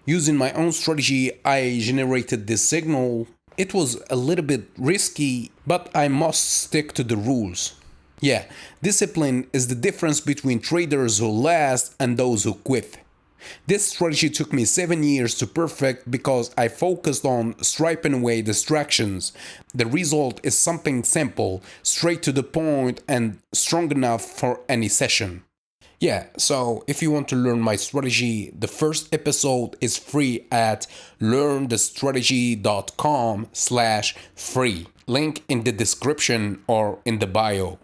Using my own strategy, I generated this signal. It was a little bit risky, but I must stick to the rules. Yeah, discipline is the difference between traders who last and those who quit. This strategy took me 7 years to perfect because I focused on striping away distractions. The result is something simple, straight to the point, and strong enough for any session. Yeah, so if you want to learn my strategy, the first episode is free at learnthestrategy.com/free. Link in the description or in the bio.